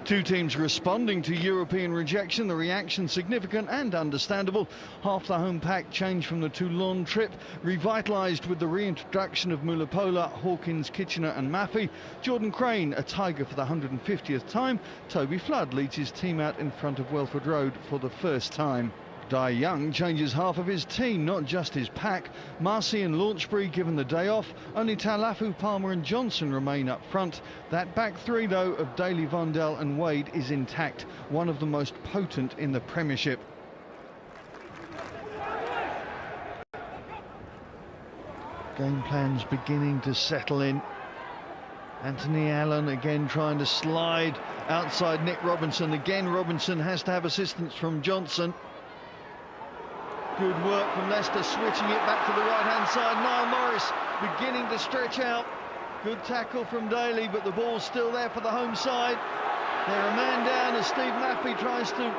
Two teams responding to European rejection, the reaction significant and understandable. Half the home pack changed from the Toulon trip, revitalised with the reintroduction of Mulipola, Hawkins, Kitchener and Maffei. Jordan Crane, a Tiger for the 150th time. Toby Flood leads his team out in front of Welford Road for the first time. Dai Young changes half of his team, not just his pack. Marcy and Launchbury given the day off. Only Talafu, Palmer and Johnson remain up front. That back three, though, of Daly, Vondel and Wade is intact, one of the most potent in the Premiership. Game plans beginning to settle in. Anthony Allen again trying to slide outside Nick Robinson. Again, Robinson has to have assistance from Johnson. Good work from Leicester, switching it back to the right-hand side. Niall Morris beginning to stretch out. Good tackle from Daly, but the ball's still there for the home side. They're a man down as Steve Maffei tries to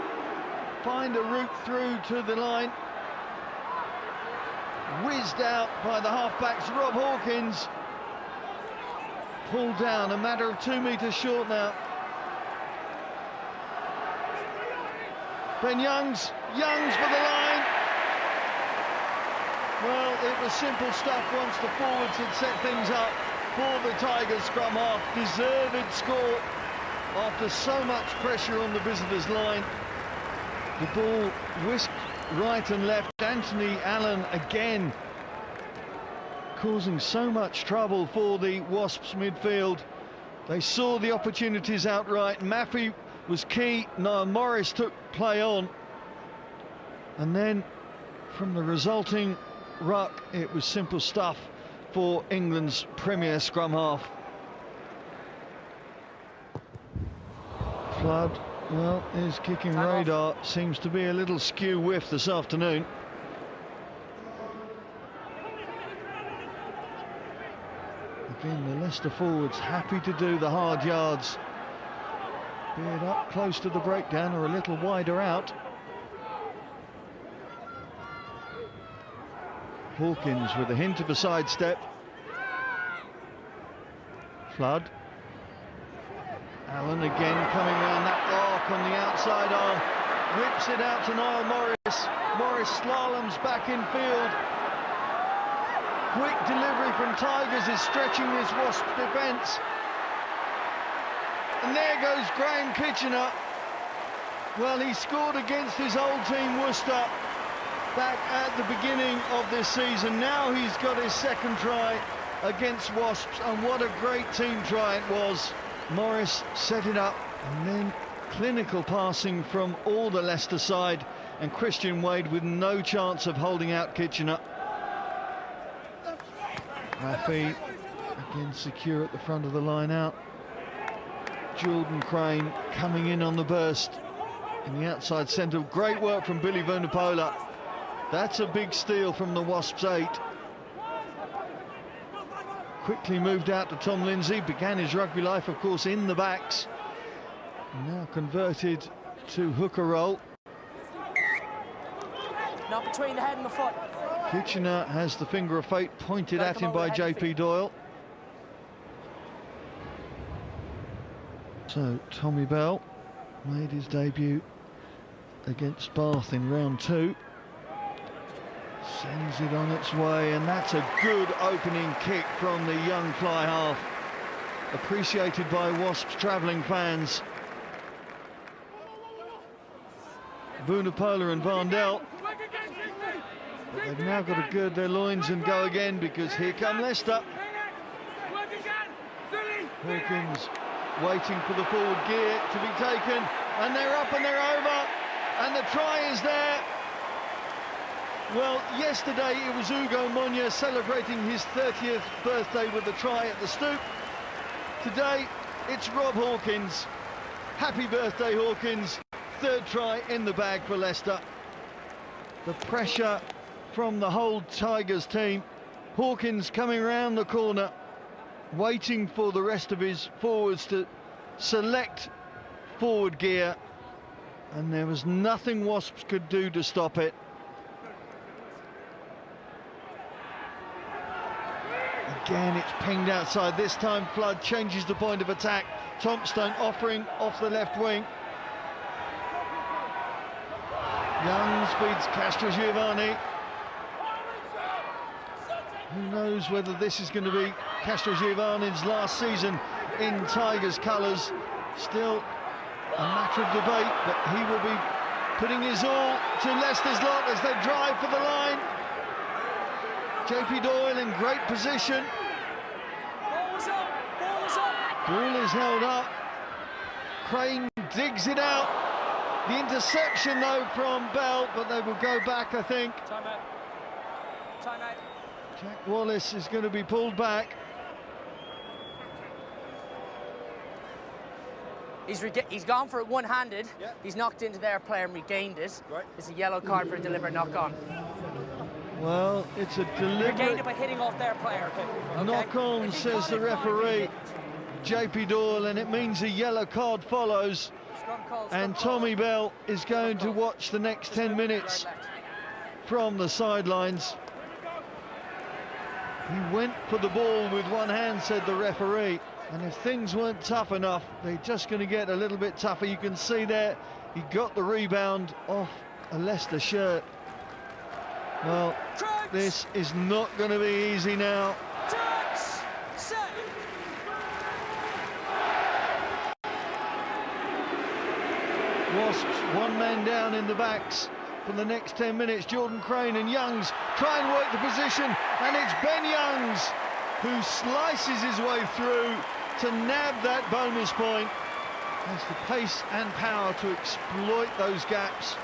find a route through to the line. Whizzed out by the half-backs. Rob Hawkins pulled down, a matter of 2 metres short now. Ben Youngs for the line. Well, it was simple stuff once the forwards had set things up for the Tigers scrum half. Deserved score after so much pressure on the visitors' line. The ball whisked right and left. Anthony Allen again causing so much trouble for the Wasps midfield. They saw the opportunities outright. Maffei was key. Niall Morris took play on. And then from the resulting ruck, it was simple stuff for England's premier scrum half. Flood, well, his kicking radar seems to be a little skew whiff this afternoon. Again, the Leicester forwards happy to do the hard yards, be it up close to the breakdown or a little wider out. Hawkins with a hint of a sidestep. Flood. Allen again coming around that arc on the outside arm. Whips it out to Niall Morris. Morris slaloms back in field. Quick delivery from Tigers is stretching this Wasp defence. And there goes Graham Kitchener. Well, he scored against his old team, Worcester, back at the beginning of this season. Now he's got his second try against Wasps, and what a great team try it was. Morris set it up, and then clinical passing from all the Leicester side, and Christian Wade with no chance of holding out Kitchener. Maffei again secure at the front of the line out. Jordan Crane coming in on the burst in the outside centre. Great work from Billy Vunipola. That's a big steal from the Wasps 8. Quickly moved out to Tom Lindsay, began his rugby life, of course, in the backs. Now converted to hooker roll. Not between the head and the foot. Kitchener has the finger of fate pointed at him by JP Doyle. So Tommy Bell made his debut against Bath in round 2. Sends it on its way, and that's a good opening kick from the young fly half. Appreciated by Wasps travelling fans. Vunipola and Vondel. But they've now got to gird their loins and go again, because here come Leicester. Hawkins waiting for the forward gear to be taken, and they're up and they're over, and the try is there. Well, yesterday it was Ugo Monya celebrating his 30th birthday with a try at the Stoop. Today, it's Rob Hawkins. Happy birthday, Hawkins. Third try in the bag for Leicester. The pressure from the whole Tigers team. Hawkins coming around the corner, waiting for the rest of his forwards to select forward gear, and there was nothing Wasps could do to stop it. Again, it's pinged outside. This time, Flood changes the point of attack. Thompson offering off the left wing. Young speeds Castrogiovanni. Who knows whether this is going to be Castrogiovanni's last season in Tigers colours. Still a matter of debate, but he will be putting his all to Leicester's lot as they drive for the line. JP Doyle in great position. Ball's up, ball's up. Ball is held up. Crane digs it out. The interception though from Bell, but they will go back, I think. Time out. Time out. Jack Wallace is going to be pulled back. He's gone for it one-handed. Yeah. He's knocked into their player and regained it. Right. It's a yellow card for a deliberate knock-on. Well, it's a Regained deliberate it by hitting off their player. Okay. knock-on, If he says caught the it, fine, referee. he didn't. JP Doyle, and it means a yellow card follows. Scrum call, And scrum Tommy call. Bell is going to watch the next Just 10 move minutes right, left. from the sidelines. He went for the ball with one hand, said the referee. And if things weren't tough enough, they're just going to get a little bit tougher. You can see there, he got the rebound off a Leicester shirt. Well, Crunch! this is not going to be easy now. Touch! Set! Wasps, one man down in the backs for the next 10 minutes. Jordan Crane and Youngs try and work the position, and it's Ben Youngs who slices his way through to nab that bonus point. Has the pace and power to exploit those gaps,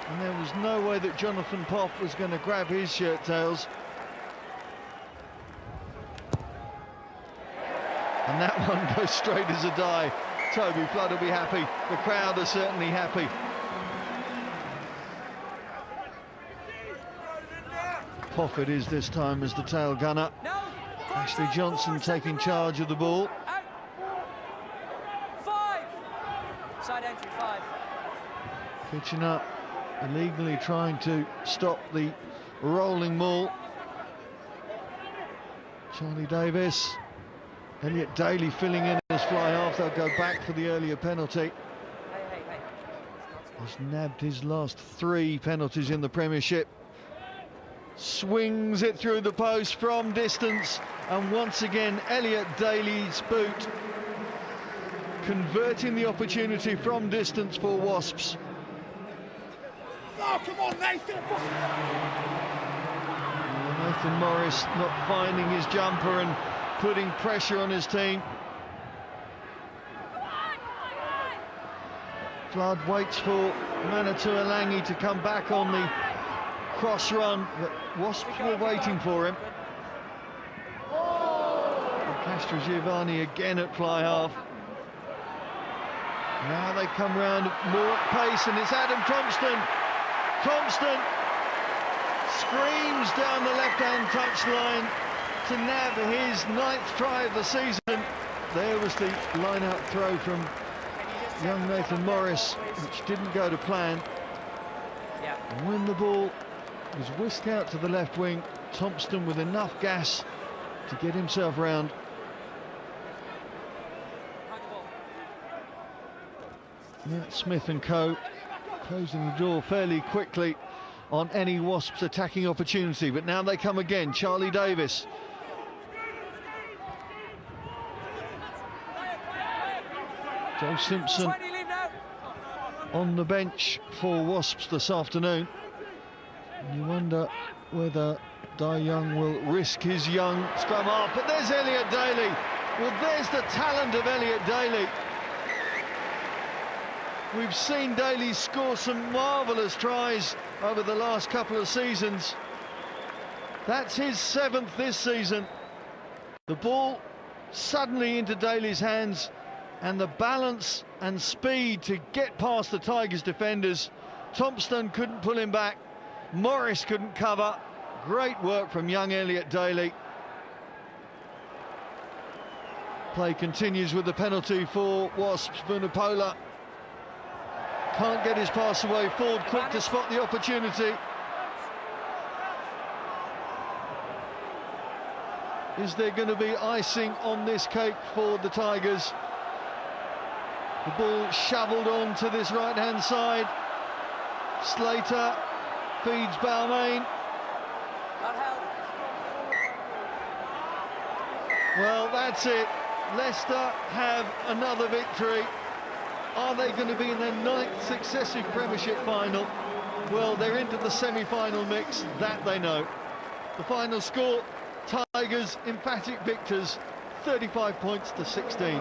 and there was no way that Jonathan Poff was going to grab his shirt tails. And that one goes straight as a die. Toby Flood will be happy. The crowd are certainly happy. Poff it is this time as the tail gunner. No! Ashley Johnson taking charge of the ball. Out! 5! Side entry, 5. Pitching up, illegally trying to stop the rolling maul. Charlie Davis. Elliot Daly filling in as fly half. They'll go back for the earlier penalty. Hey. He's nabbed his last 3 penalties in the Premiership. Swings it through the post from distance, and once again Elliot Daly's boot converting the opportunity from distance for Wasps. Oh, come on, Nathan! Nathan Morris not finding his jumper and putting pressure on his team. Flood waits for Manitou Alangi to come back on the cross run, but Wasps were waiting for him. Castrogiovanni again at fly half. Now they come round more at pace, and it's Adam Thompson. Thompson screams down the left-hand touchline to nab his 9th try of the season. There was the line-out throw from young Nathan Morris, which didn't go to plan. Yeah. And when the ball was whisked out to the left wing, Thompson with enough gas to get himself round. Yeah, Smith and co closing the door fairly quickly on any Wasps attacking opportunity, but now they come again. Charlie Davis. Joe Simpson on the bench for Wasps this afternoon. And you wonder whether Dai Young will risk his young scrum half, but there's Elliot Daly. Well, there's the talent of Elliot Daly. We've seen Daly score some marvellous tries over the last couple of seasons. That's his 7th this season. The ball suddenly into Daly's hands, and the balance and speed to get past the Tigers defenders. Thompson couldn't pull him back. Morris couldn't cover. Great work from young Elliot Daly. Play continues with the penalty for Wasps. Vunipola can't get his pass away. Ford quick to spot the opportunity. Is there going to be icing on this cake for the Tigers? The ball shovelled on to this right-hand side. Slater feeds Balmain. Well, that's it. Leicester have another victory. Are they going to be in their 9th successive Premiership final? Well, they're into the semi-final mix, that they know. The final score, Tigers emphatic victors, 35 points to 16.